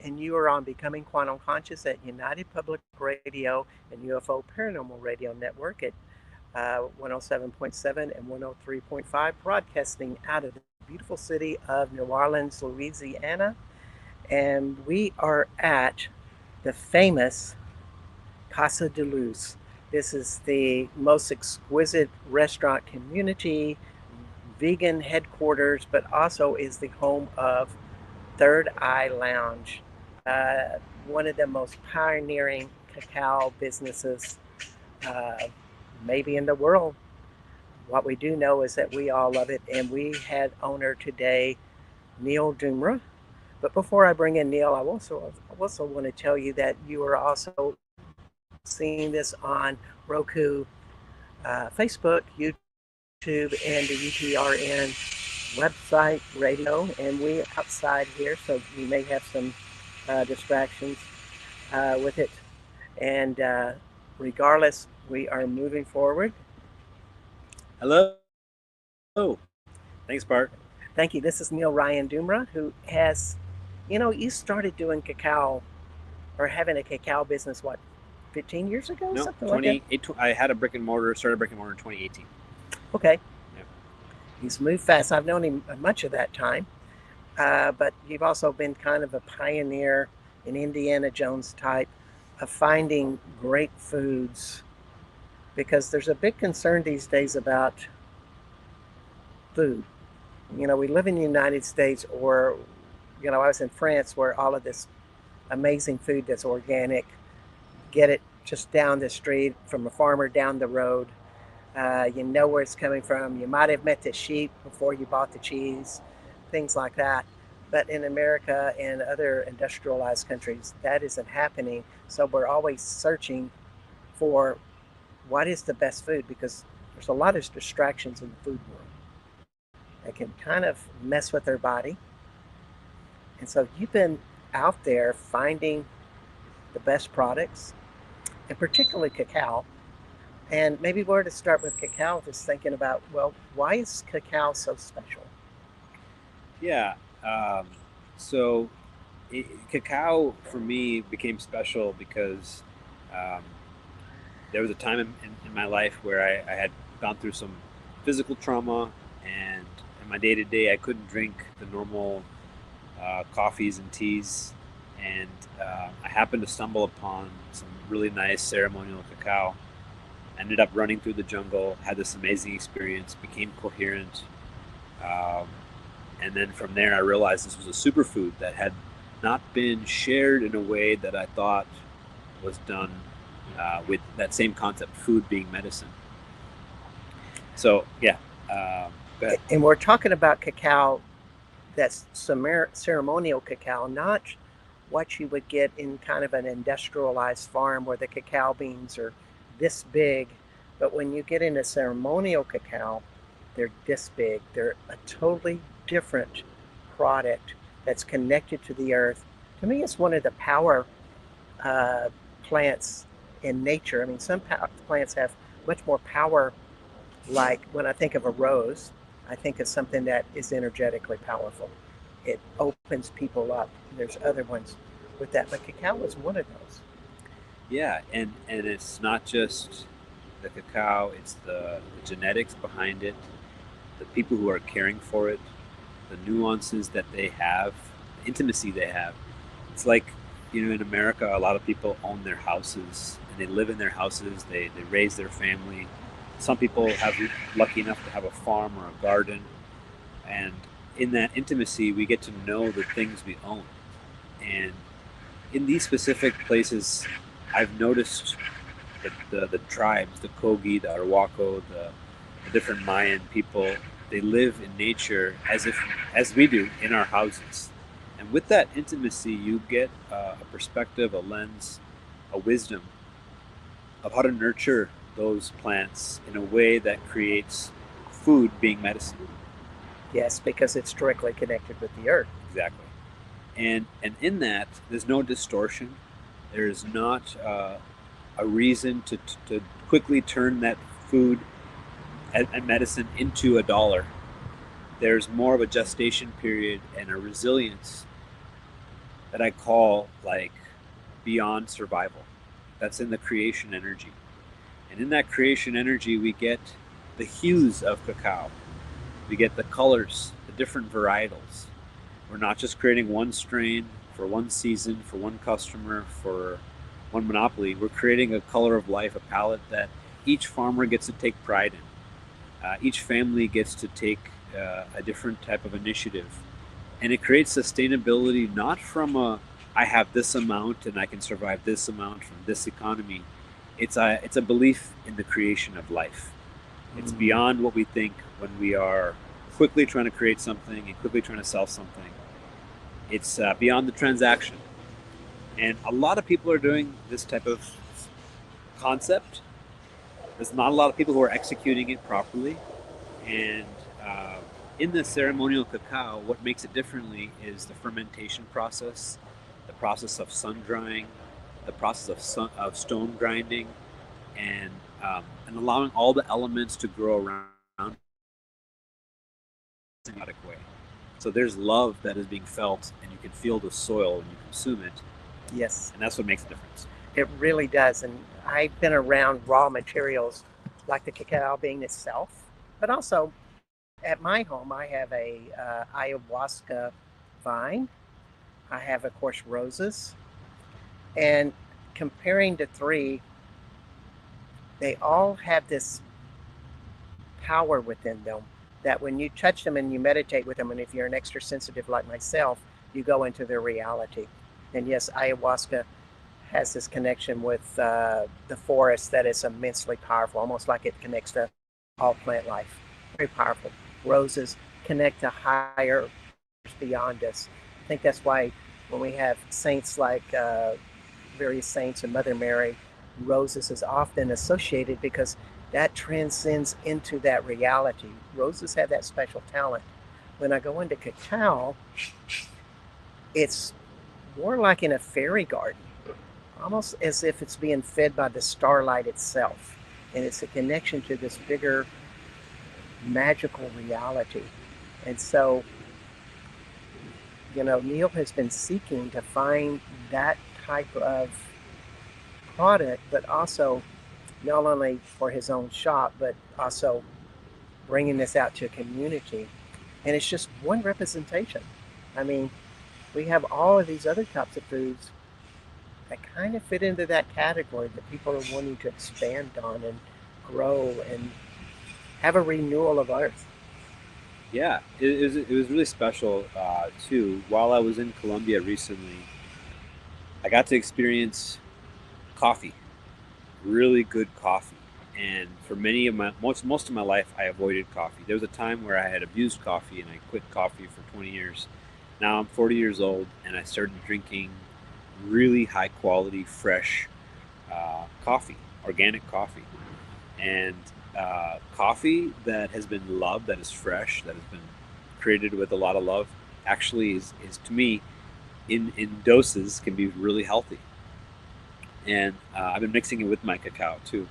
and you are on Becoming Quantum Conscious at United Public Radio and UFO Paranormal Radio Network at 107.7 and 103.5, broadcasting out of the beautiful city of New Orleans, Louisiana. And we are at the famous Casa de Luz. This is the most exquisite restaurant community, vegan headquarters, but also is the home of Third Eye Lounge, one of the most pioneering cacao businesses uh, maybe in the world. What we do know is that we all love it, and we had owner today, Neil Dumra. But before I bring in Neil, I also want to tell you that you are also seeing this on Roku, Facebook, YouTube, and the UTRN website, radio, and we outside here, so you may have some distractions with it. And regardless, we are moving forward. Hello. Thanks, Bart. Thank you. This is Neil Ryan Dumra, who has, you started doing cacao or having a cacao business, what, 15 years ago? No, Something like that? 28. I had a brick and mortar, started a brick and mortar in 2018. Okay. Yep. He's moved fast. I've known him much of that time. But you've also been kind of a pioneer in Indiana Jones type of finding great foods, because there's a big concern these days about food. We live in the United States, or, I was in France, where all of this amazing food that's organic, get it just down the street from a farmer down the road. You know where it's coming from. You might have met the sheep before you bought the cheese, things like that. But in America and other industrialized countries, that isn't happening. So we're always searching for what is the best food, because there's a lot of distractions in the food world that can kind of mess with their body. And so you've been out there finding the best products, and particularly cacao. And maybe we're to start with cacao, just thinking about, well, why is cacao so special? Yeah. So cacao for me became special because um, there was a time in my life where I had gone through some physical trauma, and in my day to day, I couldn't drink the normal coffees and teas. And I happened to stumble upon some really nice ceremonial cacao. Ended up running through the jungle, had this amazing experience, became coherent. Um, and then from there, I realized this was a superfood that had not been shared in a way that I thought was done with that same concept, food being medicine. So, yeah, go ahead. And we're talking about cacao that's ceremonial cacao, not what you would get in kind of an industrialized farm where the cacao beans are this big. But when you get into ceremonial cacao, they're this big. They're a totally different product that's connected to the earth. To me, it's one of the power plants in nature. I mean, some plants have much more power. Like when I think of a rose, I think of something that is energetically powerful. It opens people up. There's other ones with that, but cacao is one of those. Yeah, and it's not just the cacao, it's the genetics behind it, the people who are caring for it, the nuances that they have, the intimacy they have. It's like, in America, a lot of people own their houses and they live in their houses, they raise their family. Some people have lucky enough to have a farm or a garden. And in that intimacy, we get to know the things we own. And in these specific places, I've noticed the tribes, the Kogi, the Arhuaco, the different Mayan people, they live in nature as we do in our houses. And with that intimacy, you get a perspective, a lens, a wisdom of how to nurture those plants in a way that creates food being medicine. Yes, because it's directly connected with the earth. Exactly. And in that, there's no distortion. There's not a reason to quickly turn that food and medicine into a dollar. There's more of a gestation period and a resilience that I call like beyond survival. That's in the creation energy. And in that creation energy, we get the hues of cacao. We get the colors, the different varietals. We're not just creating one strain for one season, for one customer, for one monopoly. We're creating a color of life, a palette that each farmer gets to take pride in. Each family gets to take a different type of initiative. And it creates sustainability not from I have this amount and I can survive this amount from this economy. It's a belief in the creation of life. It's Mm. beyond what we think when we are quickly trying to create something and quickly trying to sell something. It's beyond the transaction. And a lot of people are doing this type of concept. There's not a lot of people who are executing it properly. And uh, in the ceremonial cacao, what makes it differently is the fermentation process, the process of sun drying, the process of stone grinding, and allowing all the elements to grow around in a symbiotic way. So there's love that is being felt, and you can feel the soil when you consume it, Yes, and that's what makes a difference. it really does. And I've been around raw materials like the cacao bean itself, but also at my home, I have a ayahuasca vine. I have, of course, roses. And comparing the three, they all have this power within them that when you touch them and you meditate with them, and if you're an extra sensitive like myself, you go into their reality. And yes, ayahuasca has this connection with the forest that is immensely powerful, almost like it connects to all plant life. Very powerful. Roses connect to higher beyond us. I think that's why when we have saints like various saints and Mother Mary, roses is often associated because that transcends into that reality. Roses have that special talent. When I go into cacao, it's more like in a fairy garden, almost as if it's being fed by the starlight itself. And it's a connection to this bigger magical reality. And so, Neil has been seeking to find that type of product, but also not only for his own shop, but also bringing this out to a community. And it's just one representation. I mean, we have all of these other types of foods that kind of fit into that category that people are wanting to expand on and grow and have a renewal of earth. Yeah, it was really special too. While I was in Colombia recently, I got to experience coffee, really good coffee. And for many of my most of my life, I avoided coffee. There was a time where I had abused coffee and I quit coffee for 20 years. Now I'm 40 years old and I started drinking really high quality, fresh coffee, organic coffee, and coffee that has been loved, that is fresh, that has been created with a lot of love. Actually, is to me in doses can be really healthy. And I've been mixing it with my cacao too.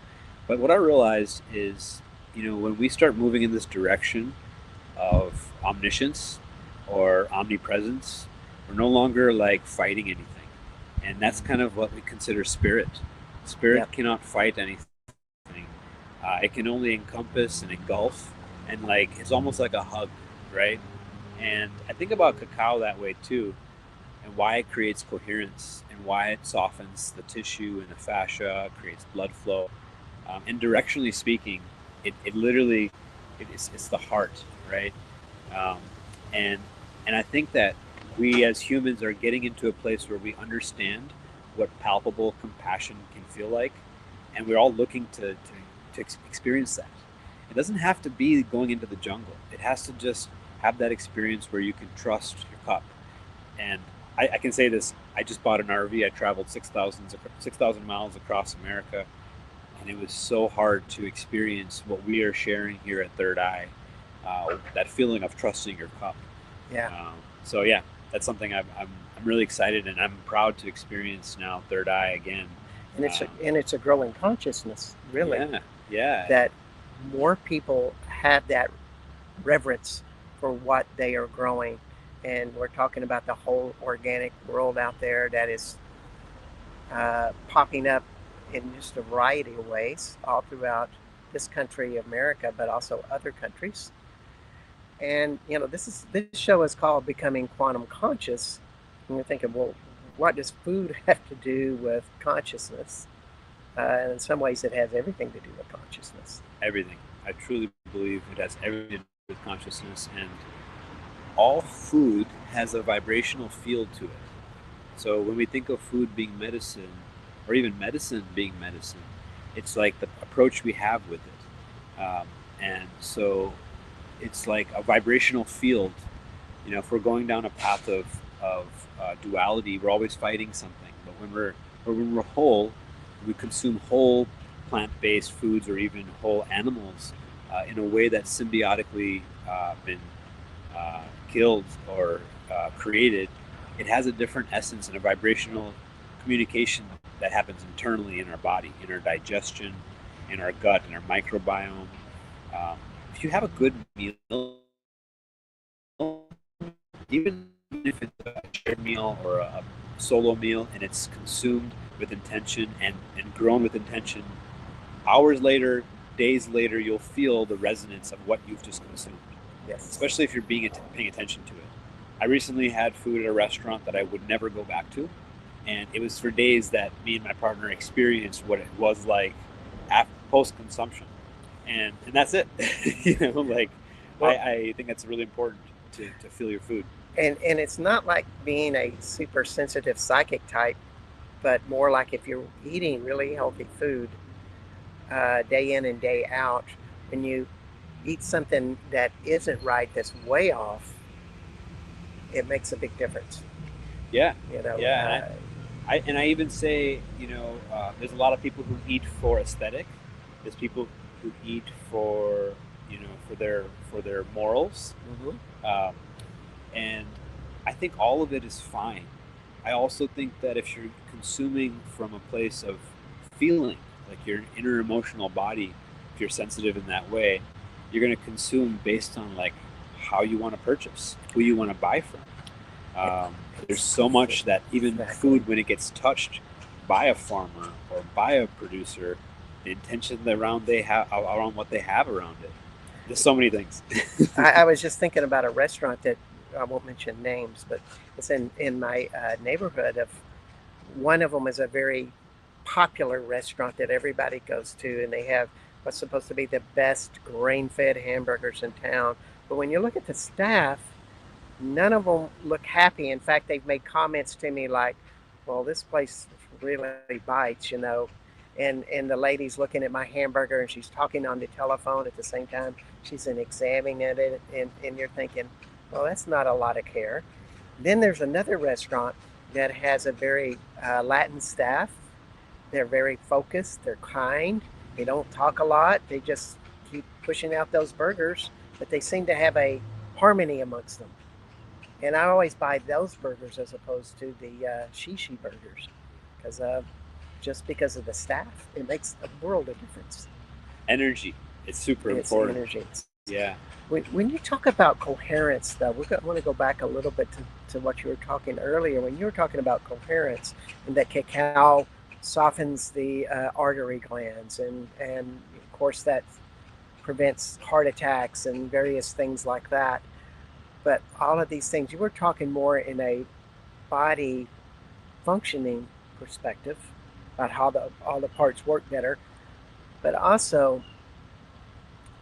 But what I realized is, when we start moving in this direction of omniscience or omnipresence, we're no longer like fighting anything. And that's kind of what we consider spirit. Yep. Spirit cannot fight anything. It can only encompass and engulf, and like it's almost like a hug, right? And I think about cacao that way too, and why it creates coherence and why it softens the tissue and the fascia, creates blood flow. And directionally speaking, it literally it's the heart, right? Um, and and I think that we as humans are getting into a place where we understand what palpable compassion can feel like, and we're all looking to experience that. It doesn't have to be going into the jungle. It has to just have that experience where you can trust your cup. And I can say this: I just bought an RV. I traveled 6,000 miles across America, and it was so hard to experience what we are sharing here at Third Eye. That feeling of trusting your cup. Yeah. So yeah, that's something I'm really excited and I'm proud to experience now. Third Eye again. And it's a growing consciousness, really, Yeah, yeah, that more people have that reverence for what they are growing. and we're talking about the whole organic world out there that is popping up in just a variety of ways all throughout this country, America, but also other countries. And this show is called Becoming Quantum Conscious. And you're thinking, well, what does food have to do with consciousness? And in some ways, it has everything to do with consciousness. Everything. I truly believe it has everything to do with consciousness, and all food has a vibrational field to it. So when we think of food being medicine, or even medicine being medicine, it's like the approach we have with it. And so it's like a vibrational field. If we're going down a path of duality, we're always fighting something. But when we're whole, we consume whole plant-based foods or even whole animals in a way that's symbiotically been killed or created. It has a different essence and a vibrational communication that happens internally in our body, in our digestion, in our gut, in our microbiome. If you have a good meal, even if it's a shared meal or a solo meal, and it's consumed with intention and grown with intention, hours later, days later, you'll feel the resonance of what you've just consumed. Yes. Especially if you're paying attention to it. I recently had food at a restaurant that I would never go back to, and it was for days that me and my partner experienced what it was like post-consumption, and that's it. Well, I think that's really important to feel your food. And it's not like being a super sensitive psychic type, but more like if you're eating really healthy food day in and day out, when you eat something that isn't right, that's way off, it makes a big difference. Yeah. Yeah. I even say, there's a lot of people who eat for aesthetic. There's people who eat for, for their morals. Mm-hmm. And I think all of it is fine. I also think that if you're consuming from a place of feeling, like your inner emotional body, if you're sensitive in that way, you're going to consume based on like how you want to purchase, who you want to buy from. There's so much that even food, when it gets touched by a farmer or by a producer, the intention around what they have around it. There's so many things. I was just thinking about a restaurant that I won't mention names, but it's in my neighborhood. One of them is a very popular restaurant that everybody goes to, and they have what's supposed to be the best grain-fed hamburgers in town. But when you look at the staff, none of them look happy. In fact, they've made comments to me like, well, this place really bites, And the lady's looking at my hamburger and she's talking on the telephone at the same time. She's examining it, and you're thinking, well, that's not a lot of care. Then there's another restaurant that has a very Latin staff. They're very focused. They're kind. They don't talk a lot. They just keep pushing out those burgers, but they seem to have a harmony amongst them. And I always buy those burgers as opposed to the shishi burgers, because just because of the staff, it makes a world of difference. Energy, it's super important. Energy. Yeah. When you talk about coherence, though, I want to go back a little bit to what you were talking earlier. When you were talking about coherence and that cacao softens the artery glands, and of course that prevents heart attacks and various things like that. But all of these things, you were talking more in a body functioning perspective about how all the parts work better, but also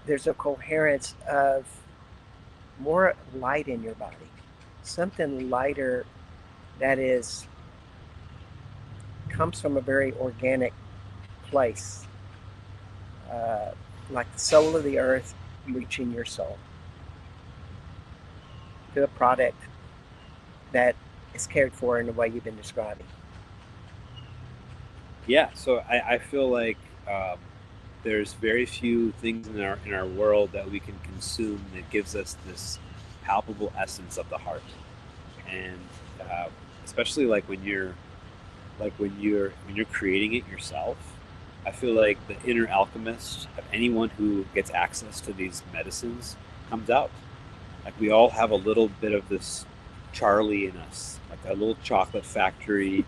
there's a coherence of more light in your body, something lighter that comes from a very organic place, like the soul of the earth reaching your soul to a product that is cared for in the way you've been describing. Yeah, so I feel like there's very few things in our world that we can consume that gives us this palpable essence of the heart, and especially like when you're creating it yourself. I feel like the inner alchemist of anyone who gets access to these medicines comes out. Like we all have a little bit of this Charlie in us, like a little chocolate factory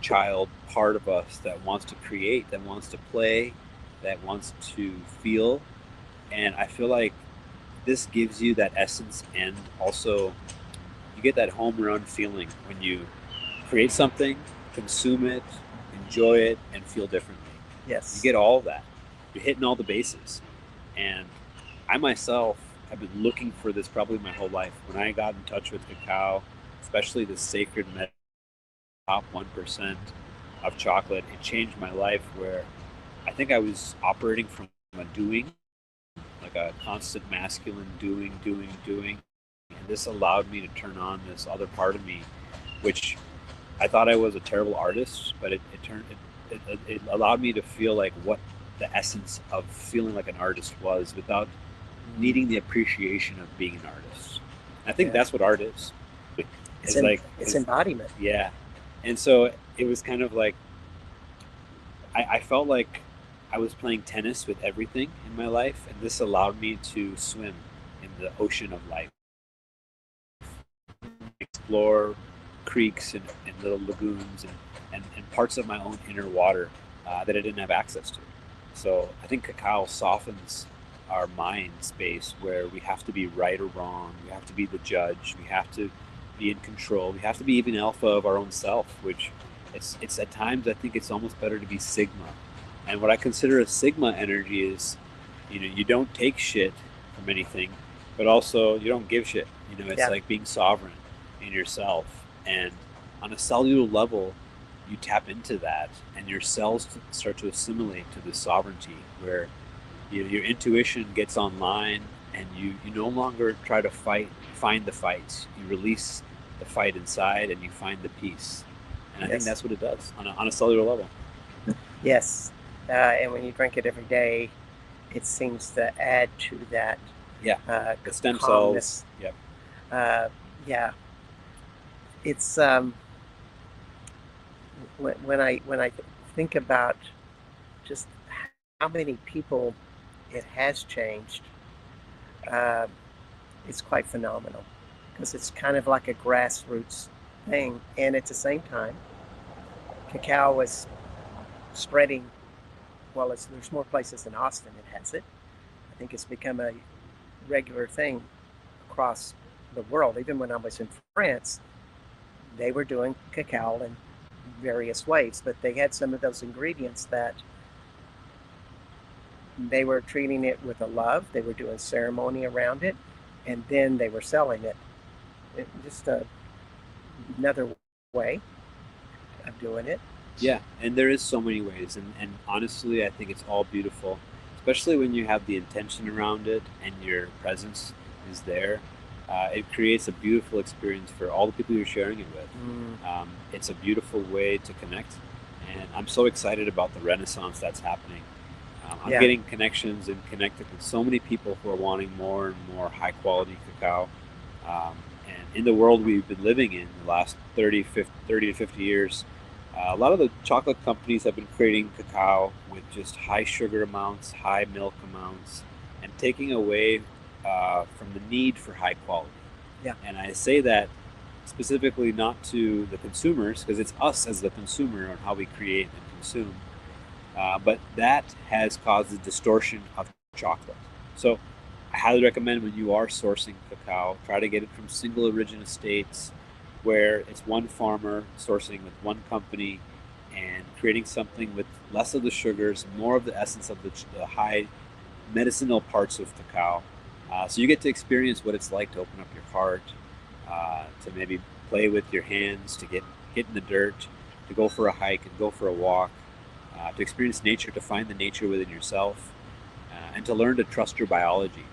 child part of us that wants to create, that wants to play, that wants to feel. And I feel like this gives you that essence, and also you get that home run feeling when you create something, consume it, enjoy it, and feel differently. You Yes. get all of that. You're hitting all the bases. And I myself have been looking for this probably my whole life. When I got in touch with cacao, especially the sacred top 1% of chocolate, it changed my life where I think I was operating from a doing, like a constant masculine doing. And this allowed me to turn on this other part of me, which I thought I was a terrible artist, but it allowed me to feel like what the essence of feeling like an artist was without Mm, needing the appreciation of being an artist. I think yeah. that's what art is. It's It's in like it's embodiment. yeah, and so it was kind of like I felt like I was playing tennis with everything in my life, and this allowed me to swim in the ocean of life, explore creeks and little lagoons and parts of my own inner water that I didn't have access to. So I think cacao softens our mind space where we have to be right or wrong, we have to be the judge, we have to be in control, we have to be even alpha of our own self, which it's at times I think it's almost better to be sigma. And what I consider a sigma energy is, you don't take shit from anything, but also you don't give shit. It's Yeah. like being sovereign in yourself. And on a cellular level, you tap into that, and your cells start to assimilate to this sovereignty where your intuition gets online, and you no longer try to find the fights. You release the fight inside, and you find the peace. And I think Yes. that's what it does on a cellular level. Yes. And when you drink it every day, it seems to add to that Yeah, the stem cells. calmness. Yep. Uh, yeah. It's when I think about just how many people it has changed, uh, it's quite phenomenal because it's kind of like a grassroots thing, and at the same time, cacao was spreading. Well, there's more places in Austin that has it. I think it's become a regular thing across the world. Even when I was in France, they were doing cacao in various ways, but they had some of those ingredients that they were treating it with a love. They were doing ceremony around it, and then they were selling it. Just another way of doing it. Yeah, and there is so many ways, and honestly, I think it's all beautiful, especially when you have the intention around it and your presence is there. It creates a beautiful experience for all the people you're sharing it with. Mm, It's a beautiful way to connect, and I'm so excited about the renaissance that's happening. I'm yeah. getting connections and connected with so many people who are wanting more and more high quality cacao. And in the world we've been living in the last 30 to 50 years, a lot of the chocolate companies have been creating cacao with just high sugar amounts, high milk amounts, and taking away from the need for high quality. Yeah. And I say that specifically not to the consumers, because it's us as the consumer on how we create and consume, but that has caused a distortion of chocolate. So I highly recommend when you are sourcing cacao, try to get it from single origin estates where it's one farmer sourcing with one company and creating something with less of the sugars, more of the essence of the high medicinal parts of cacao. So you get to experience what it's like to open up your heart, to maybe play with your hands, to get in the dirt, to go for a hike and go for a walk, to experience nature, to find the nature within yourself, and to learn to trust your biology.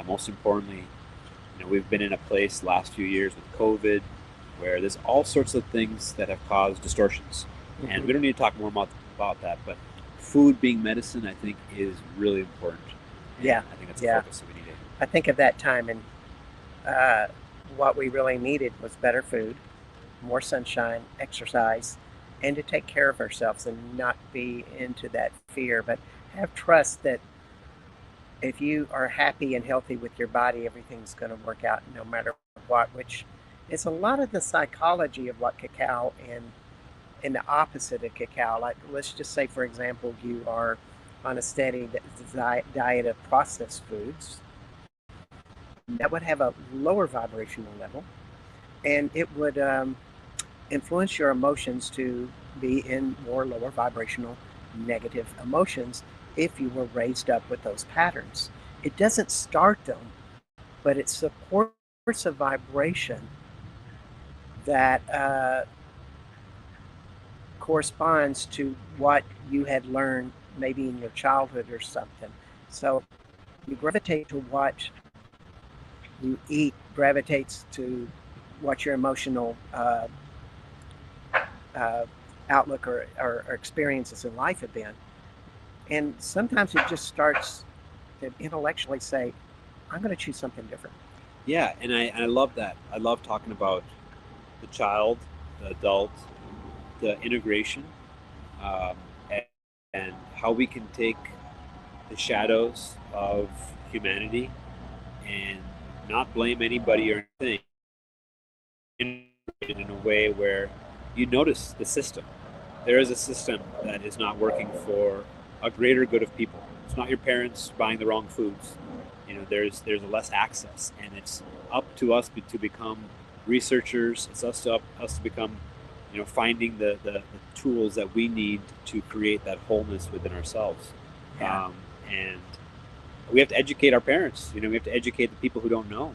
Most importantly, we've been in a place last few years with COVID where there's all sorts of things that have caused distortions, and Hmm. we don't need to talk more about that. But food being medicine, I think, is really important, and Yeah. I think that's a Yeah. focus that we need to. I think of that time, and uh, what we really needed was better food, more sunshine, exercise, and to take care of ourselves and not be into that fear, but have trust that if you are happy and healthy with your body, everything's going to work out no matter what, which it's a lot of the psychology of what cacao and the opposite of cacao. Like, let's just say, for example, you are on a steady diet of processed foods. That would have a lower vibrational level, and it would influence your emotions to be in more lower vibrational negative emotions if you were raised up with those patterns. It doesn't start them, but it supports a vibration that corresponds to what you had learned maybe in your childhood or something. So you gravitate to what you eat, gravitates to what your emotional uh, outlook or experiences in life have been. And sometimes it just starts to intellectually say, I'm going to choose something different. Yeah, and I love that. I love talking about the child, the adult, the integration, um, and, and how we can take the shadows of humanity and not blame anybody or anything in a way where you notice the system. There is a system that is not working for a greater good of people. It's not your parents buying the wrong foods. You know, there's less access, and it's up to us to become researchers. It's us to become, finding the tools that we need to create that wholeness within ourselves. Yeah. And we have to educate our parents. We have to educate the people who don't know,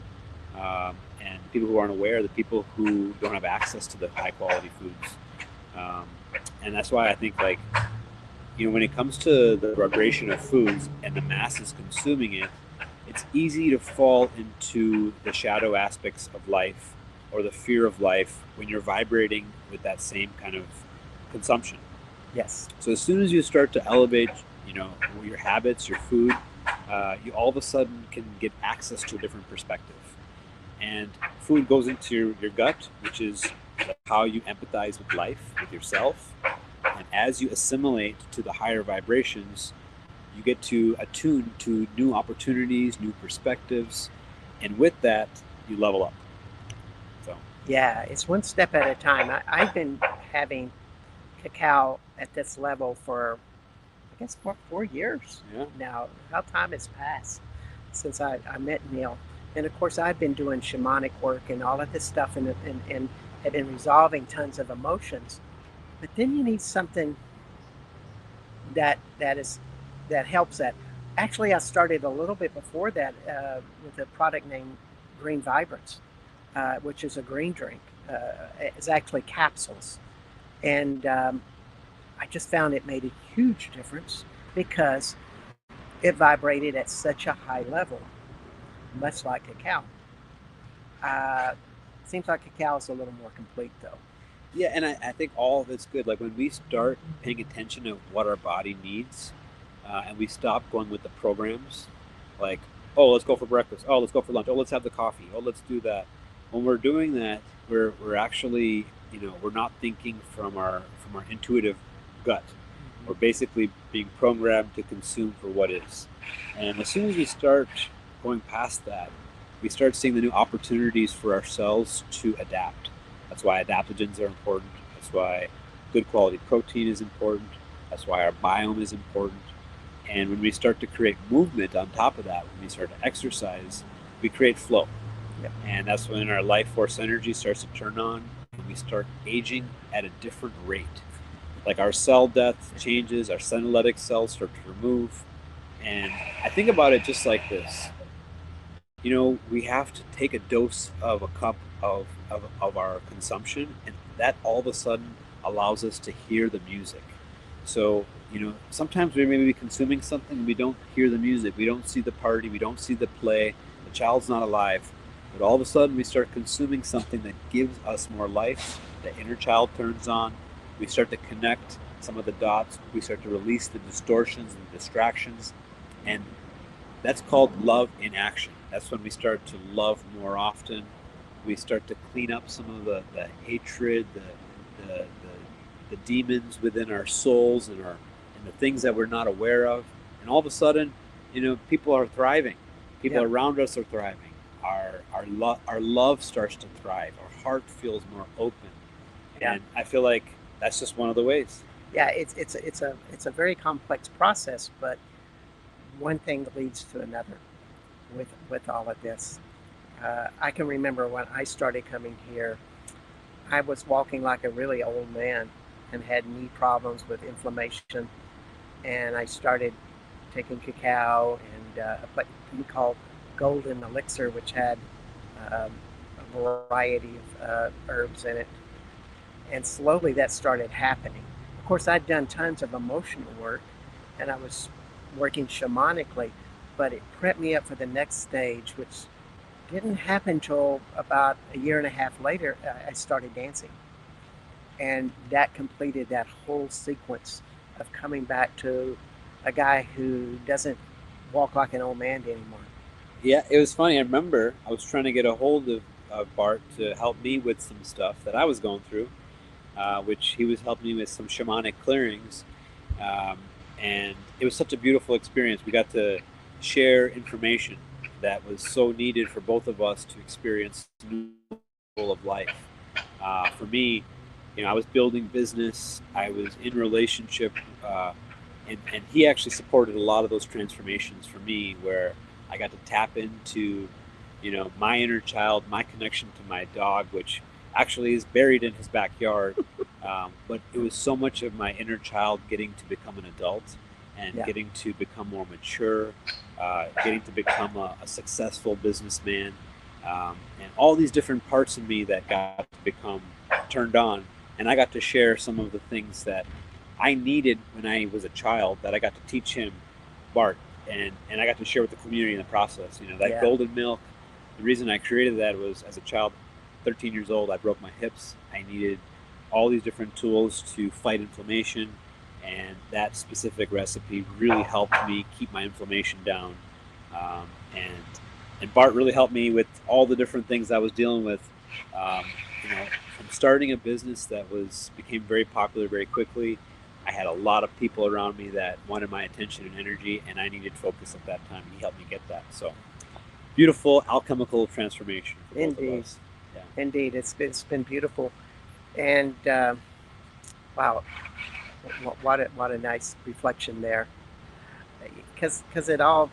and people who aren't aware, the people who don't have access to the high quality foods. Um, and that's why I think, like, when it comes to the vibration of foods and the masses consuming it, it's easy to fall into the shadow aspects of life or the fear of life when you're vibrating with that same kind of consumption. Yes. So as soon as you start to elevate, your habits, your food, you all of a sudden can get access to a different perspective. And food goes into your gut, which is how you empathize with life, with yourself. And as you assimilate to the higher vibrations, you get to attune to new opportunities, new perspectives, and with that, you level up. So, Yeah, it's one step at a time. I've been having cacao at this level for, I guess, 4 years yeah, now. How time has passed since I met Neil. And of course, I've been doing shamanic work and all of this stuff and have been resolving tons of emotions. But then you need something that helps that. Actually, I started a little bit before that with a product named Green Vibrance, which is a green drink. It's actually capsules, and I just found it made a huge difference because it vibrated at such a high level, much like cacao. Uh, Seems like cacao is a little more complete, though. yeah, and I think all of it's good. Like when we start paying attention to what our body needs, and we stop going with the programs, like, oh, let's go for breakfast. Oh, let's go for lunch. Oh, let's have the coffee. Oh, let's do that. When we're doing that, we're actually, we're not thinking from our intuitive gut. We're basically being programmed to consume for what is. And as soon as we start going past that, we start seeing the new opportunities for ourselves to adapt. That's why adaptogens are important. That's why good quality protein is important. That's why our biome is important. And when we start to create movement on top of that, when we start to exercise, we create flow. Yep. And that's when our life force energy starts to turn on and we start aging at a different rate. Like our cell death changes, our senolytic cells start to remove. And I think about it just like this. We have to take a dose of a cup of our consumption, and that all of a sudden allows us to hear the music. So, sometimes we may be consuming something and we don't hear the music, we don't see the party, we don't see the play, the child's not alive. But all of a sudden we start consuming something that gives us more life, the inner child turns on, we start to connect some of the dots, we start to release the distortions and the distractions, and that's called love in action. That's when we start to love more often. We start to clean up some of the hatred, the, the demons within our souls and the things that we're not aware of. And all of a sudden, people are thriving. People Yep. around us are thriving. Our love starts to thrive. Our heart feels more open. Yeah. And I feel like that's just one of the ways. Yeah, it's a very complex process, but one thing leads to another with all of this. I can remember when I started coming here, I was walking like a really old man and had knee problems with inflammation, and I started taking cacao and a thing called Golden Elixir, which had um, a variety of herbs in it, and slowly that started happening. Of course, I'd done tons of emotional work, and I was working shamanically, but it prepped me up for the next stage, which didn't happen until about a year and a half later. I started dancing, and that completed that whole sequence of coming back to a guy who doesn't walk like an old man anymore. Yeah, it was funny. I remember I was trying to get a hold of Bart to help me with some stuff that I was going through, which he was helping me with some shamanic clearings. Um, and it was such a beautiful experience. We got to share information that was so needed for both of us to experience a new level of life. For me, I was building business, I was in relationship, and he actually supported a lot of those transformations for me, where I got to tap into, my inner child, my connection to my dog, which actually is buried in his backyard. But it was so much of my inner child getting to become an adult and Yeah. getting to become more mature, getting to become a successful businessman, and all these different parts of me that got to become turned on. And I got to share some of the things that I needed when I was a child that I got to teach him, Bart, and I got to share with the community in the process. That Yeah. golden milk. The reason I created that was, as a child, 13 years old, I broke my hips. I needed all these different tools to fight inflammation, and that specific recipe really helped me keep my inflammation down. Um, and and Bart really helped me with all the different things I was dealing with. Um, from starting a business that became very popular very quickly. I had a lot of people around me that wanted my attention and energy, and I needed focus at that time. He helped me get that. So beautiful alchemical transformation for both of Indeed. us. Yeah. Indeed. It's been beautiful. And wow, what a nice reflection there. Because it all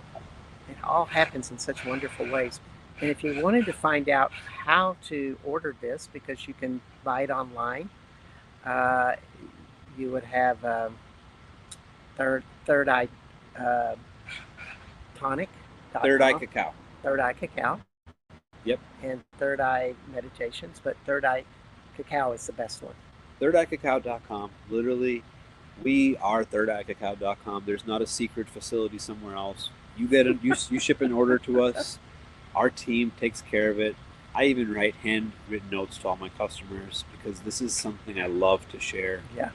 happens in such wonderful ways. And if you wanted to find out how to order this, because you can buy it online, uh, you would have third eye uh, Third Eye tonic.com, Cacao. third eye cacao, Yep. and third eye meditations. But third eye cacao is the best one. ThirdEyeCacao.com. Literally, we are ThirdEyeCacao.com. There's not a secret facility somewhere else. You ship an order to us. Our team takes care of it. I even write handwritten notes to all my customers because this is something I love to share. Yeah.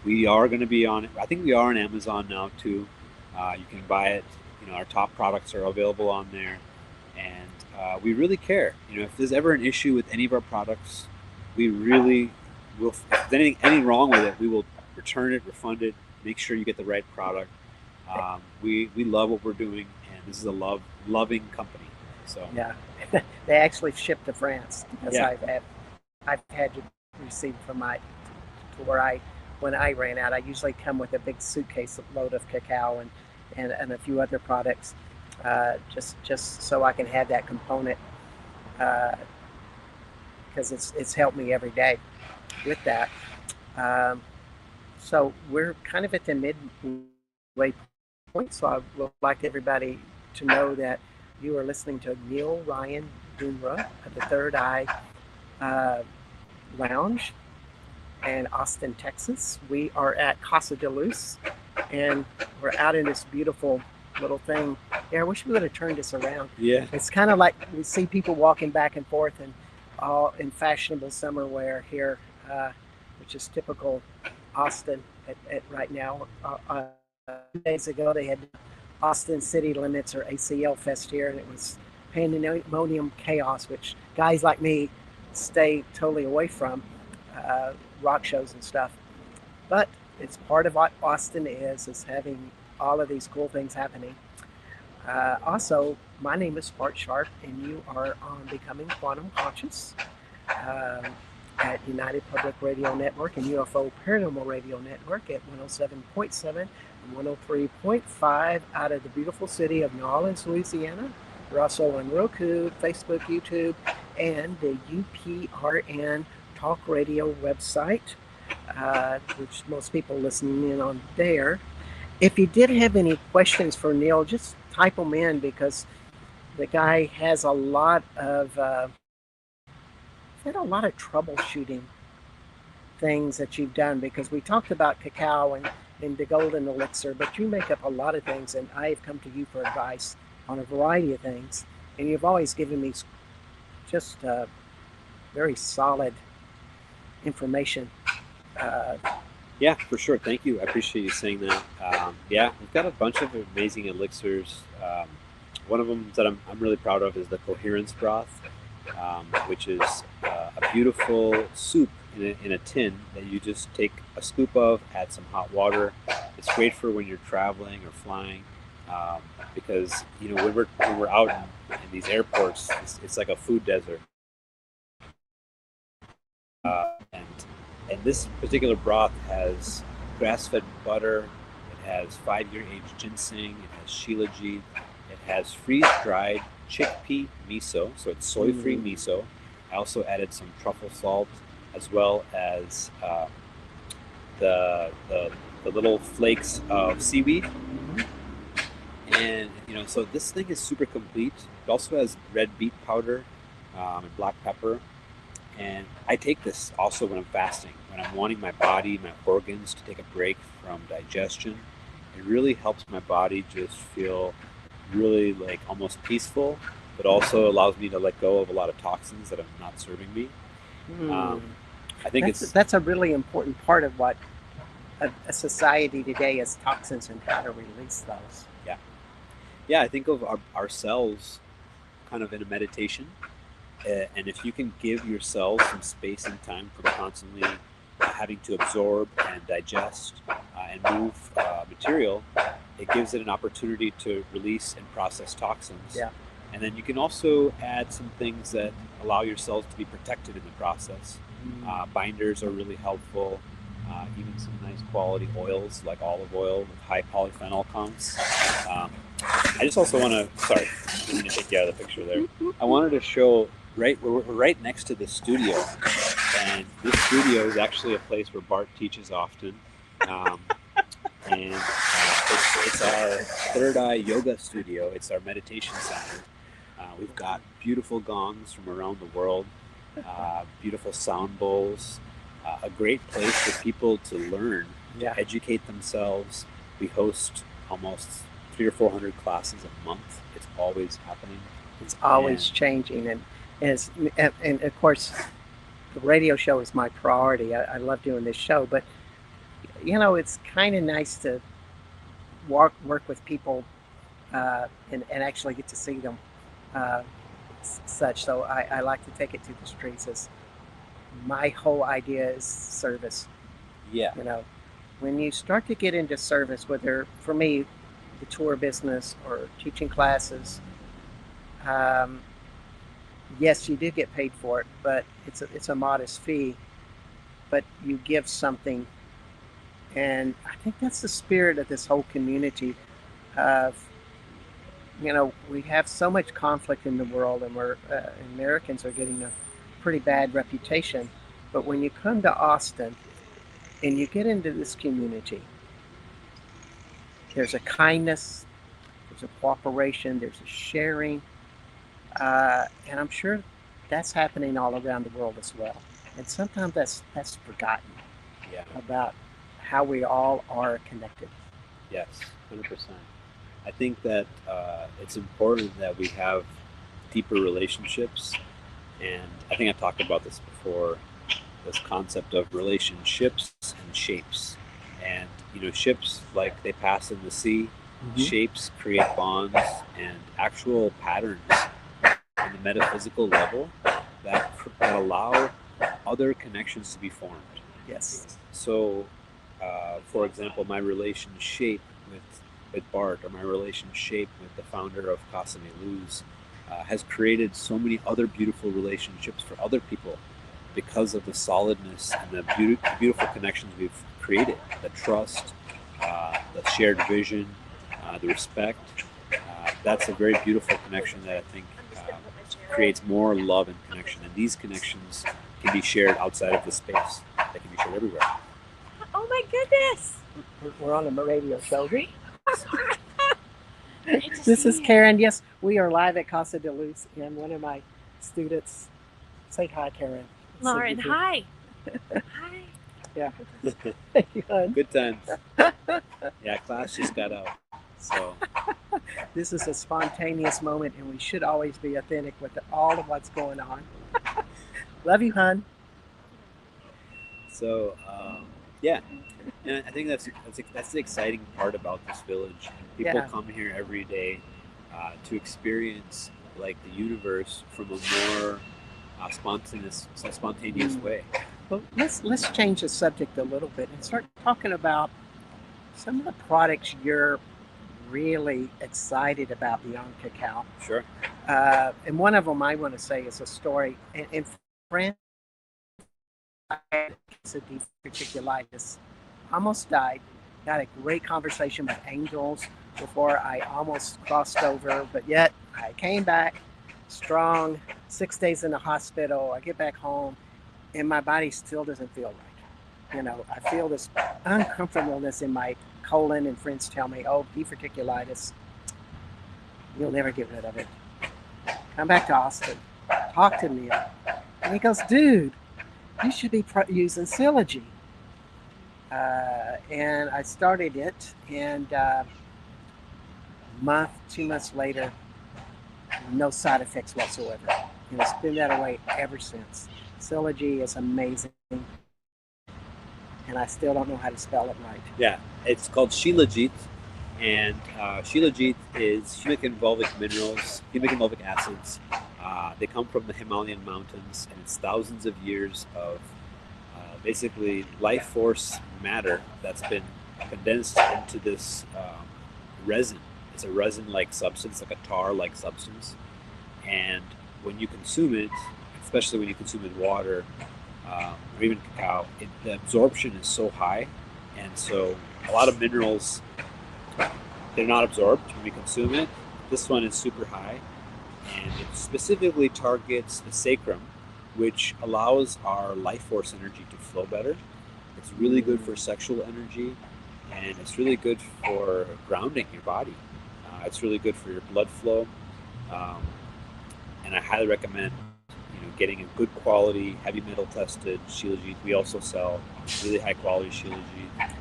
We are going to be on it. I think we are on Amazon now too. You can buy it. Our top products are available on there, and we really care. If there's ever an issue with any of our products, we really will. If there's anything wrong with it, we will return it, refund it, make sure you get the right product. We love what we're doing, and this is a loving company. So Yeah. They actually ship to France because yeah, I've had to receive from my to where when I ran out, I usually come with a big suitcase load of cacao and a few other products, just so I can have that component, because it's helped me every day with that. Um, so we're kind of at the midway point. So I would like everybody to know that you are listening to Neil Ryan Dumra of the Third Eye uh, Lounge in Austin, Texas. We are at Casa de Luz, and we're out in this beautiful little thing. Yeah, I wish we would have turned this around. yeah. It's kind of like we see people walking back and forth and all in fashionable summer wear here, which is typical Austin at right now. 2 days ago, they had Austin City Limits or ACL Fest here, and it was pandemonium chaos, which guys like me stay totally away from, rock shows and stuff. But it's part of what Austin is having all of these cool things happening. Also, my name is Bart Sharp, and you are on Becoming Quantum Conscious. um, at United Public Radio Network and UFO Paranormal Radio Network at 107.7 and 103.5 out of the beautiful city of New Orleans, Louisiana. We're also on Roku, Facebook, YouTube, and the UPRN Talk Radio website, which most people listening in on there. If you did have any questions for Neil, just type them in because the guy has a lot of had a lot of troubleshooting things that you've done, because we talked about cacao and the golden elixir, but you make up a lot of things, and I've come to you for advice on a variety of things, and you've always given me just very solid information. Yeah, for sure. Thank you. I appreciate you saying that. Yeah, we've got a bunch of amazing elixirs. One of them that I'm really proud of is the coherence broth, which is a beautiful soup in a tin that you just take a scoop of, add some hot water. It's great for when you're traveling or flying, because when we're out in these airports, it's like a food desert. And this particular broth has grass-fed butter. It has 5-year aged ginseng. It has shilajit. It has freeze-dried chickpea miso, so it's soy-free miso. I also added some truffle salt, as well as the little flakes of seaweed. And so this thing is super complete. It also has red beet powder and black pepper. And I take this also when I'm fasting, when I'm wanting my body, my organs to take a break from digestion. It really helps my body just feel really like almost peaceful, but also allows me to let go of a lot of toxins that are not serving me. I think that's a really important part of what a society today is, toxins and how to release those. Yeah, I think of ourselves kind of in a meditation. And if you can give yourself some space and time from constantly having to absorb and digest and move material, it gives it an opportunity to release and process toxins. Yeah. And then you can also add some things that allow yourselves to be protected in the process. Binders are really helpful. Even some nice quality oils like olive oil with high polyphenol counts. I just also want to, sorry, I didn't mean to take you out of the picture there. I wanted to show, we're right next to the studio, and this studio is actually a place where Bart teaches often, and it's our third eye yoga studio. It's our meditation center. We've got beautiful gongs from around the world, beautiful sound bowls, a great place for people to learn, to educate themselves. We host almost 300 or 400 classes a month. It's always happening. It's always changing, and of course, the radio show is my priority. I love doing this show, but it's kind of nice to work with people and actually get to see them, such. So I like to take it to the streets. As my whole idea is service. Yeah. When you start to get into service, whether for me, the tour business or teaching classes, yes, you do get paid for it, but it's a modest fee. But you give something, and I think that's the spirit of this whole community. Of we have so much conflict in the world, and we're Americans are getting a pretty bad reputation. But when you come to Austin and you get into this community, there's a kindness, there's a cooperation, there's a sharing, and I'm sure that's happening all around the world as well. And sometimes that's forgotten about how we all are connected. Yes, 100%. I think that it's important that we have deeper relationships, and I think I talked about this before, this concept of relationships and shapes. And ships, like they pass in the sea, shapes create bonds and actual patterns on the metaphysical level that allow other connections to be formed. Yes. So, for example, my relationship with Bart, or my relationship with the founder of Casa de Luz, has created so many other beautiful relationships for other people because of the solidness and the beautiful connections we've created, the trust, the shared vision, the respect. That's a very beautiful connection that I think creates more love and connection. And these connections can be shared outside of the space. They can be shared everywhere. Oh my goodness! We're on a radio show. Great to This see is you. Karen. Yes, we are live at Casa de Luz, and one of my students. Say hi, Karen. Lauren, So hi. Hi. Yeah. Thank you, hon. Good times. Yeah, class just got out. So This is a spontaneous moment, and we should always be authentic with all of what's going on. Love you, hon. So yeah, and I think that's the exciting part about this village. People Yeah. come here every day to experience like the universe from a more spontaneous way. Well, let's change the subject a little bit and start talking about some of the products you're really excited about beyond cacao. Sure. And one of them I want to say is a story. In France, I had diverticulitis, almost died. Had a great conversation with angels before I almost crossed over, but yet I came back strong. 6 days in the hospital. I get back home, and my body still doesn't feel right. You know, I feel this uncomfortableness in my colon, and friends tell me, "Oh, diverticulitis, you'll never get rid of it. Come back to Austin, talk to me." And he goes, "Dude, you should be using Sylogy." And I started it, and a month, 2 months later, no side effects whatsoever. And it's been that way ever since. Sylogy is amazing, and I still don't know how to spell it right. Yeah, it's called Shilajit, and Shilajit is humic fulvic minerals, humic and fulvic acids. They come from the Himalayan mountains, and it's thousands of years of basically life force matter that's been condensed into this resin. It's a resin-like substance, like a tar-like substance, and when you consume it, especially when you consume it in water or even cacao, the absorption is so high, and so a lot of minerals, they're not absorbed when we consume it. This one is super high, and it specifically targets the sacrum, which allows our life force energy to flow better. It's really good for sexual energy, and it's really good for grounding your body. It's really good for your blood flow, and I highly recommend getting a good quality, heavy metal tested Shilajit. We also sell really high quality Shilajit.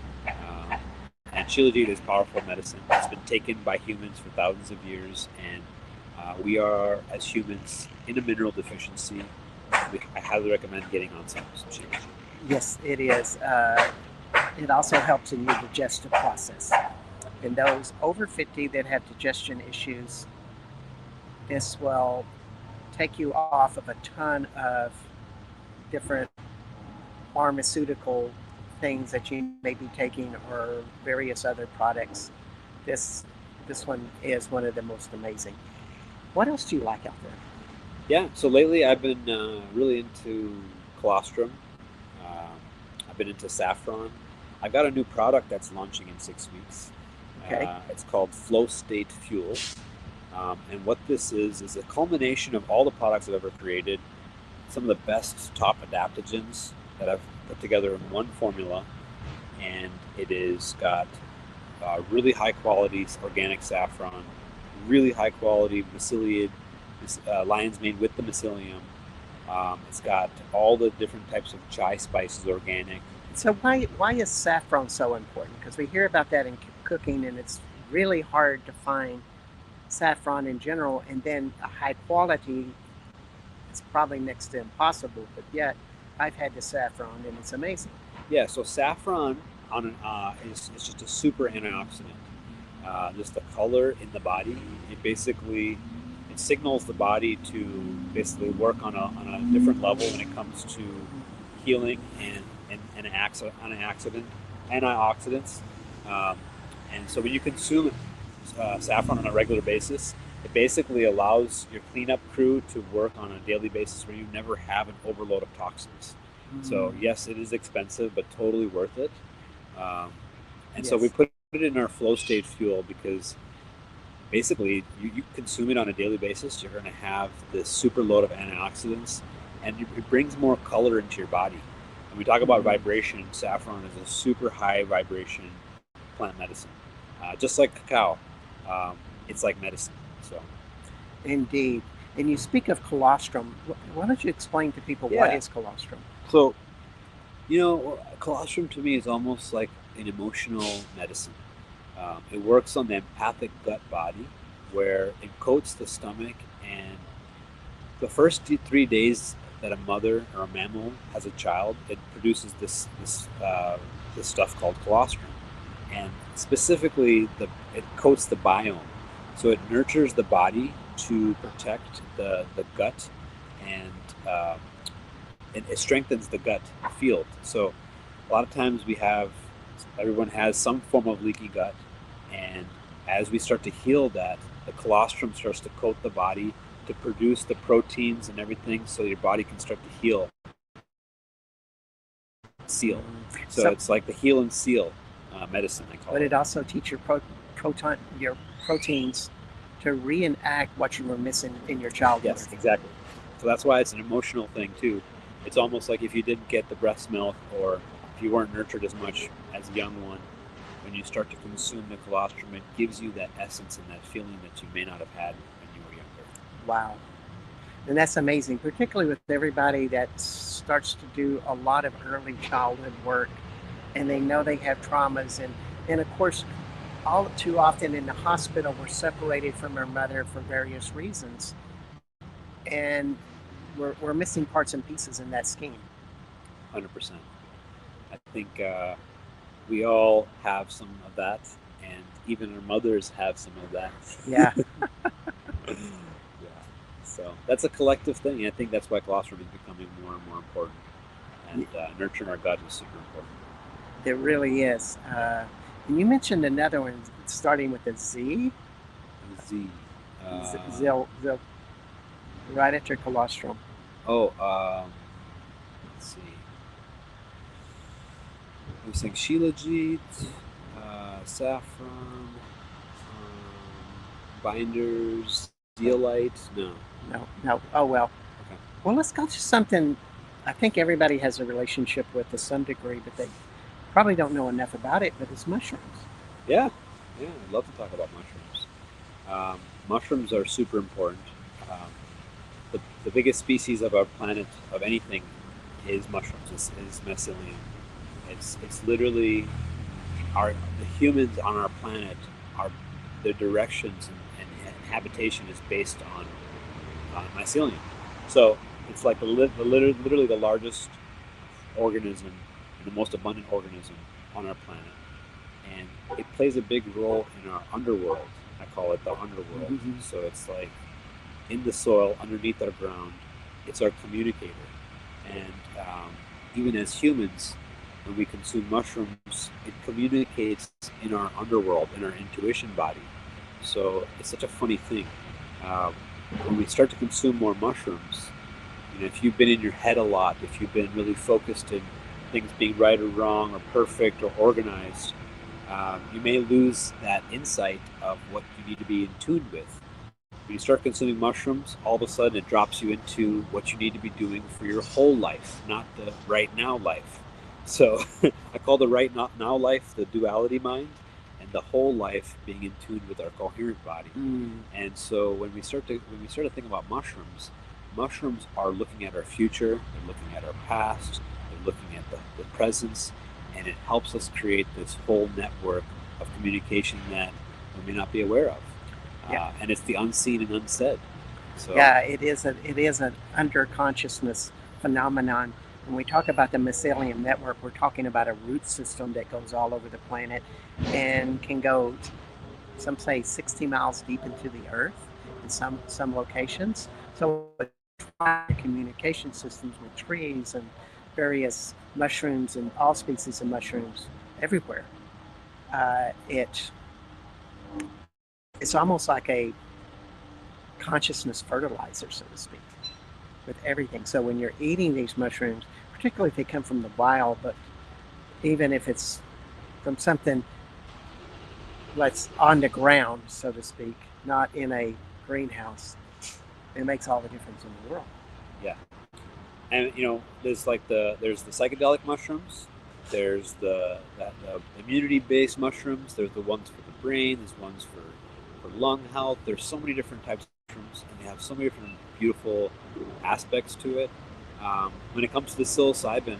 And Shilajit is powerful medicine. It's been taken by humans for thousands of years, and we are, as humans, in a mineral deficiency. I highly recommend getting on some Shilajit. Yes, it is. It also helps in your digestive process. And those over 50 that have digestion issues, this will take you off of a ton of different pharmaceutical things that you may be taking or various other products. This one is one of the most amazing. What else do you like out there? Yeah, so lately I've been really into colostrum. I've been into saffron. I've got a new product that's launching in 6 weeks. Okay. It's called Flow State Fuel. And what this is a culmination of all the products I've ever created, some of the best top adaptogens that I've put together in one formula. And it is got really high quality organic saffron, really high quality mycelium, lion's mane with the mycelium. It's got all the different types of chai spices, organic. So why is saffron so important? Because we hear about that in cooking, and it's really hard to find saffron in general, and then a high quality, it's probably next to impossible, but yet I've had the saffron and it's amazing. Yeah, so saffron is just a super antioxidant. Just the color in the body, it signals the body to basically work on a different level when it comes to healing and antioxidants. And so when you consume saffron on a regular basis, It basically allows your cleanup crew to work on a daily basis where you never have an overload of toxins. So Mm, yes, it is expensive, but totally worth it. Um, and so we yes. put it in our flow state fuel because basically you consume it on a daily basis, you're going to have this super load of antioxidants, and it brings more color into your body. And we talk about Mm, vibration. Saffron is a super high vibration plant medicine, just like cacao. Um, it's like medicine. So indeed. And you speak of colostrum. Why don't you explain to people what yeah. is colostrum? So colostrum to me is almost like an emotional medicine. It works on the empathic gut body, where it coats the stomach, and the first 3 days that a mother or a mammal has a child, it produces this stuff called colostrum, and specifically it coats the biome, so it nurtures the body to protect the gut, and it strengthens the gut field. So a lot of times everyone has some form of leaky gut, and as we start to heal that, the colostrum starts to coat the body to produce the proteins and everything, so your body can start to heal, seal. Mm. So So, it's like the heal and seal medicine, I call but it. it also teach your proteins to reenact what you were missing in your childhood. Yes, exactly. So that's why it's an emotional thing too. It's almost like if you didn't get the breast milk, or if you weren't nurtured as much as a young one, when you start to consume the colostrum, it gives you that essence and that feeling that you may not have had when you were younger. Wow. And that's amazing, particularly with everybody that starts to do a lot of early childhood work and they know they have traumas. And of course, all too often in the hospital, we're separated from our mother for various reasons. And we're missing parts and pieces in that scheme. 100%. I think we all have some of that, and even our mothers have some of that. Yeah. Yeah. So that's a collective thing. And I think that's why colostrum is becoming more and more important. And nurturing our gut is super important. It really is. And you mentioned another one starting with a Z, Z. zil, zil, right after colostrum. Oh, let's see. I was saying Shilajit, saffron, binders, zeolite. No. No, no. Oh, well. Okay. Well, let's go to something I think everybody has a relationship with to some degree, but they probably don't know enough about it, but it's mushrooms. Yeah. Yeah. I'd love to talk about mushrooms. Mushrooms are super important. Um, the biggest species of our planet, of anything, is mushrooms. Is mycelium. It's literally the humans on our planet are their directions and habitation is based on mycelium. So it's like literally the largest organism and the most abundant organism on our planet, and it plays a big role in our underworld. I call it the underworld. Mm-hmm. So it's like in the soil underneath our ground. It's our communicator, and even as humans, when we consume mushrooms, it communicates in our underworld, in our intuition body. So it's such a funny thing. Um, when we start to consume more mushrooms, if you've been in your head a lot, if you've been really focused in things being right or wrong or perfect or organized, you may lose that insight of what you need to be in tune with. When you start consuming mushrooms, all of a sudden it drops you into what you need to be doing for your whole life, not the right now life. So I call the right now life the duality mind, and the whole life being in tune with our coherent body. Mm. And so when we start to think about mushrooms, mushrooms are looking at our future, they're looking at our past, they're looking at the presence, and it helps us create this whole network of communication that we may not be aware of. Yeah. And it's the unseen and unsaid. So Yeah, it is an under consciousness phenomenon. When we talk about the mycelium network, we're talking about a root system that goes all over the planet and can go, some say, 60 miles deep into the earth in some locations. So communication systems with trees and various mushrooms and all species of mushrooms everywhere. It's almost like consciousness fertilizer, so to speak, with everything. So when you're eating these mushrooms, particularly if they come from the wild, but even if it's from something that's on the ground, so to speak, not in a greenhouse, it makes all the difference in the world. Yeah. And there's there's the psychedelic mushrooms, there's the immunity-based mushrooms, there's the ones for the brain, there's ones for lung health. There's so many different types of mushrooms, and they have so many different beautiful aspects to it. When it comes to the psilocybin,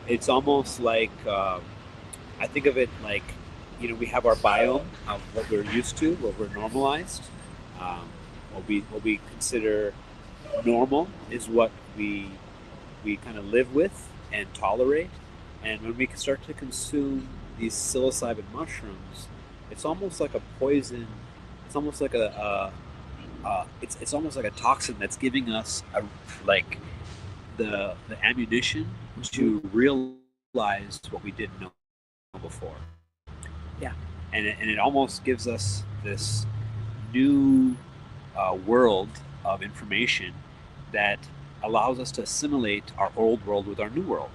it's almost like I think of it like we have our biome of what we're used to, what we're normalized, what we consider normal is what we kind of live with and tolerate. And when we start to consume these psilocybin mushrooms, it's almost like a poison. It's almost like it's almost like a toxin that's giving us like the ammunition to realize what we didn't know before. Yeah. And it almost gives us this new world of information that allows us to assimilate our old world with our new world.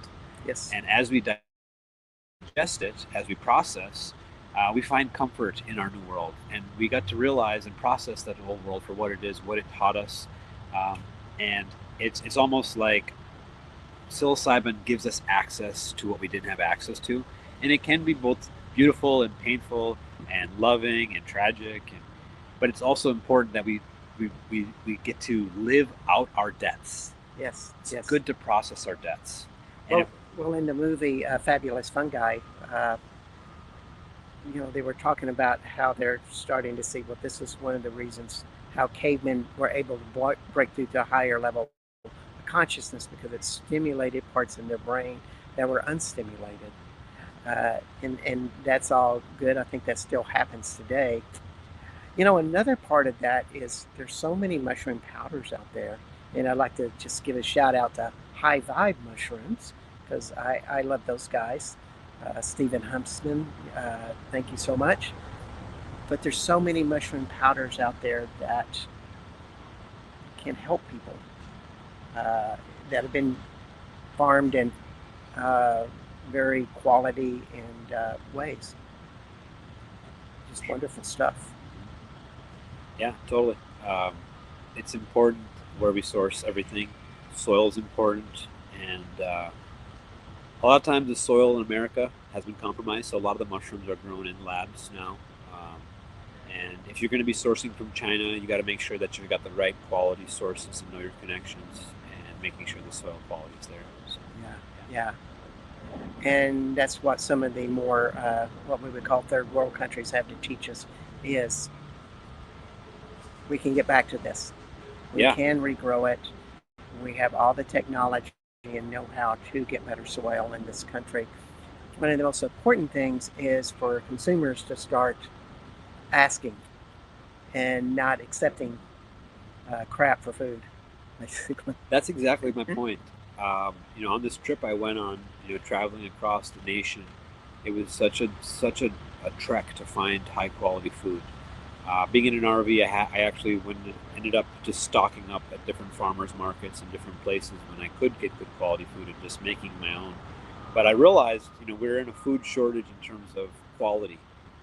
Yes. And as we digest it, as we process, we find comfort in our new world. And we got to realize and process that old world for what it is, what it taught us. And it's almost like psilocybin gives us access to what we didn't have access to. And it can be both beautiful and painful and loving and tragic. But it's also important that we get to live out our deaths. Yes. It's good to process our deaths. And well, in the movie Fabulous Fungi, they were talking about how they're starting to see, well, this is one of the reasons how cavemen were able to break through to a higher level of consciousness, because it stimulated parts in their brain that were unstimulated. And that's all good. I think that still happens today. Another part of that is there's so many mushroom powders out there. And I'd like to just give a shout out to High Vibe Mushrooms, because I love those guys. Stephen Huntsman, thank you so much. But there's so many mushroom powders out there that can help people that have been farmed in very quality and ways. Just wonderful stuff. Yeah, totally. It's important where we source everything. Soil is important, and a lot of times the soil in America has been compromised, so a lot of the mushrooms are grown in labs now. And if you're going to be sourcing from China, you got to make sure that you've got the right quality sources and know your connections, and making sure the soil quality is there. So, yeah. And that's what some of the more, what we would call third world countries have to teach us is we can get back to this. We can regrow it. We have all the technology and know-how to get better soil in this country. One of the most important things is for consumers to start asking and not accepting crap for food, basically. That's exactly my point. On this trip I went on, traveling across the nation, it was such a trek to find high quality food. Being in an RV, I actually ended up just stocking up at different farmers markets and different places when I could get good quality food and just making my own. But I realized, we're in a food shortage in terms of quality,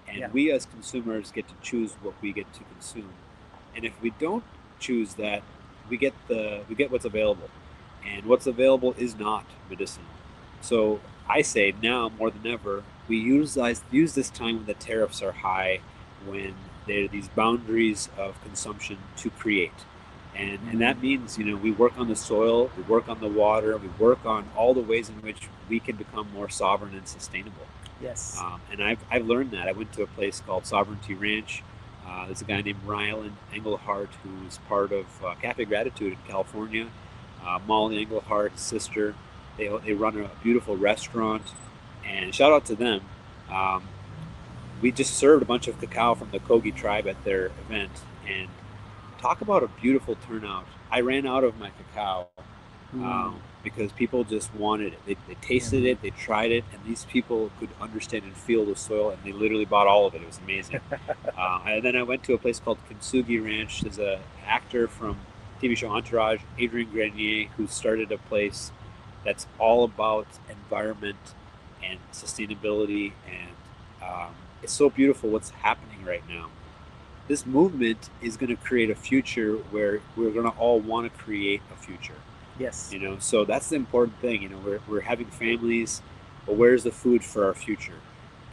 and we as consumers get to choose what we get to consume. And if we don't choose that, we get what's available, and what's available is not medicinal. So I say now more than ever, we use this time when the tariffs are high, when there are these boundaries of consumption, to create. And that means, we work on the soil, we work on the water, we work on all the ways in which we can become more sovereign and sustainable. Yes. And I've learned that. I went to a place called Sovereignty Ranch. There's a guy named Rylan Engelhart, who's part of Cafe Gratitude in California. Molly Englehart's sister. They run a beautiful restaurant, and shout out to them. We just served a bunch of cacao from the Kogi tribe at their event, and talk about a beautiful turnout. I ran out of my cacao because people just wanted it. They tasted it, they tried it, and these people could understand and feel the soil, and they literally bought all of it. It was amazing. And then I went to a place called Kintsugi Ranch. There's an actor from TV show Entourage, Adrian Grenier, who started a place that's all about environment and sustainability, and it's so beautiful what's happening right now. This movement is going to create a future where we're going to all want to create a future. Yes. You know, so that's the important thing. You know, we're having families, but where's the food for our future?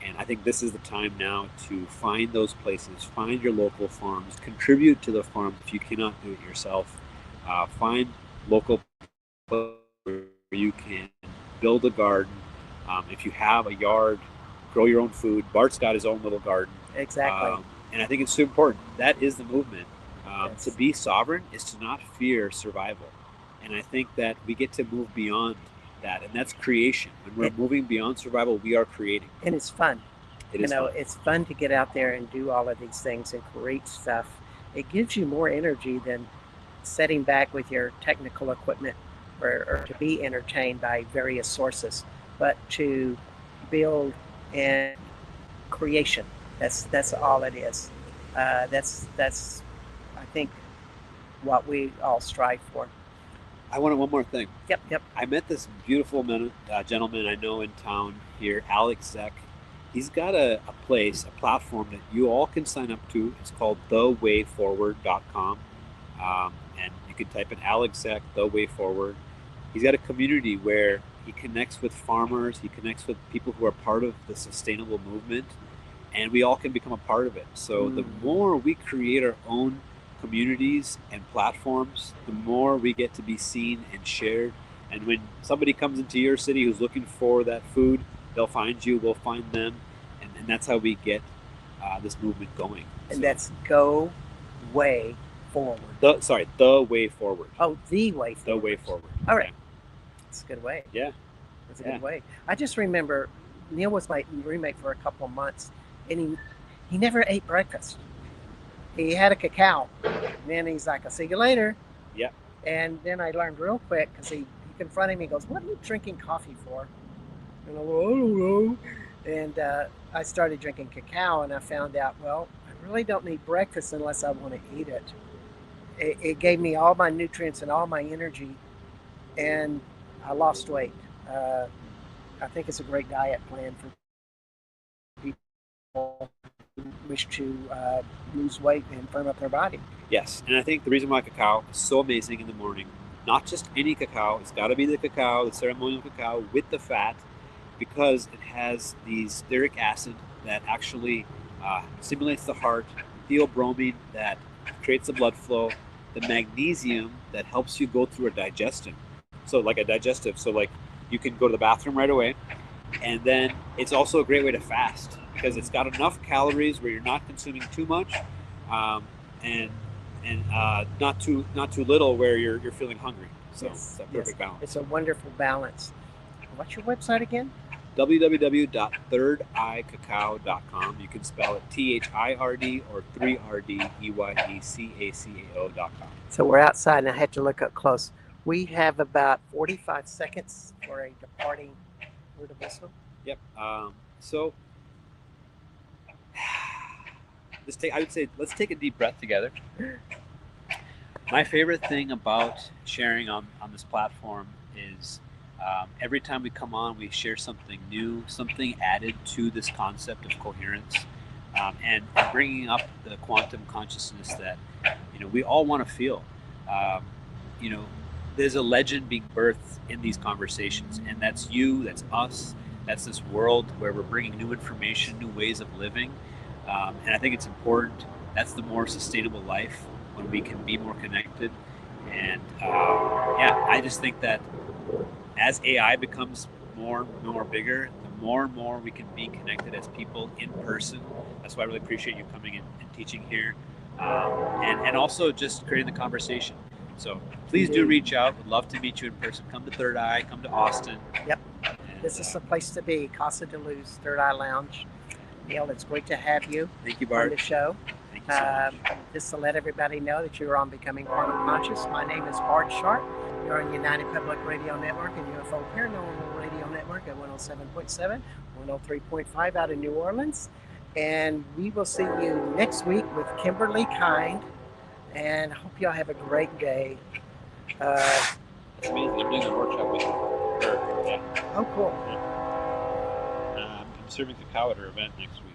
And I think this is the time now to find those places, find your local farms, contribute to the farm if you cannot do it yourself. Find local places where you can build a garden. If you have a yard, grow your own food. Bart's got his own little garden. Exactly. And I think it's so important. That is the movement. Yes. To be sovereign is to not fear survival. And I think that we get to move beyond that. And that's creation. When we're moving beyond survival, we are creating. And it's fun. It is fun. It's fun to get out there and do all of these things and create stuff. It gives you more energy than sitting back with your technical equipment or to be entertained by various sources, but to build and creation. That's all it is. That's I think what we all strive for. I wanted one more thing. Yep. I met this beautiful gentleman I know in town here, Alex Zeck. He's got a platform that you all can sign up to. It's called thewayforward.com. And you can type in Alex Zeck, The Way Forward. He's got a community where he connects with farmers, he connects with people who are part of the sustainable movement, and we all can become a part of it. So the more we create our own communities and platforms, the more we get to be seen and shared. And when somebody comes into your city who's looking for that food, they'll find you, we'll find them, and that's how we get this movement going. And that's Go Way Forward. The Way Forward. Oh, The Way Forward. The Way Forward. All right. Yeah. That's a good way. Yeah. That's a good way. I just remember Neil was my roommate for a couple of months, and he never ate breakfast. He had a cacao, and then he's like, "I'll see you later." Yeah. And then I learned real quick because he confronted me. He goes, "What are you drinking coffee for?" And I go, "I don't know." And I started drinking cacao, and I found out, well, I really don't need breakfast unless I want to eat it. It gave me all my nutrients and all my energy, and I lost weight. I think it's a great diet plan for people who wish to lose weight and firm up their body. Yes, and I think the reason why cacao is so amazing in the morning, not just any cacao, it's got to be the cacao, the ceremonial cacao with the fat, because it has the stearic acid that actually stimulates the heart, theobromine that creates the blood flow, the magnesium that helps you go through a digestion. So like a digestive, so like you can go to the bathroom right away. And then it's also a great way to fast because it's got enough calories where you're not consuming too much, and not too little where you're feeling hungry. So it's that perfect balance. It's a wonderful balance. What's your website again? www.thirdeyecacao.com. You can spell it THIRD or 3RDEYECACAO.com. So we're outside, and I had to look up close. We have about 45 seconds for a departing word of wisdom. Yep. So I would say let's take a deep breath together. My favorite thing about sharing on this platform is every time we come on, we share something new, something added to this concept of coherence, and bringing up the quantum consciousness that we all want to feel. There's a legend being birthed in these conversations, and that's you, that's us, that's this world where we're bringing new information, new ways of living, and I think it's important. That's the more sustainable life when we can be more connected, and I just think that as AI becomes more and more bigger, the more and more we can be connected as people in person. That's why I really appreciate you coming in and teaching here, and also just creating the conversation. So please do reach out. We'd love to meet you in person. Come to Third Eye, come to Austin. Yep. This is the place to be, Casa de Luz, Third Eye Lounge. Neil, it's great to have you. Thank you, Bart. On the show. Thank you so much. Just to let everybody know that you're on Becoming Quantum Conscious. My name is Bart Sharp. You're on United Public Radio Network and UFO Paranormal Radio Network at 107.7, 103.5 out of New Orleans. And we will see you next week with Kimberly Kind. And I hope y'all have a great day. It's amazing. I'm doing a workshop with her. Yeah. Oh, cool. I'm serving cacao at her event next week.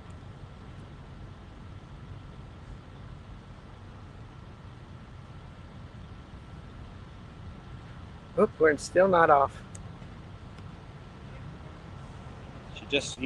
Oop, we're still not off. She just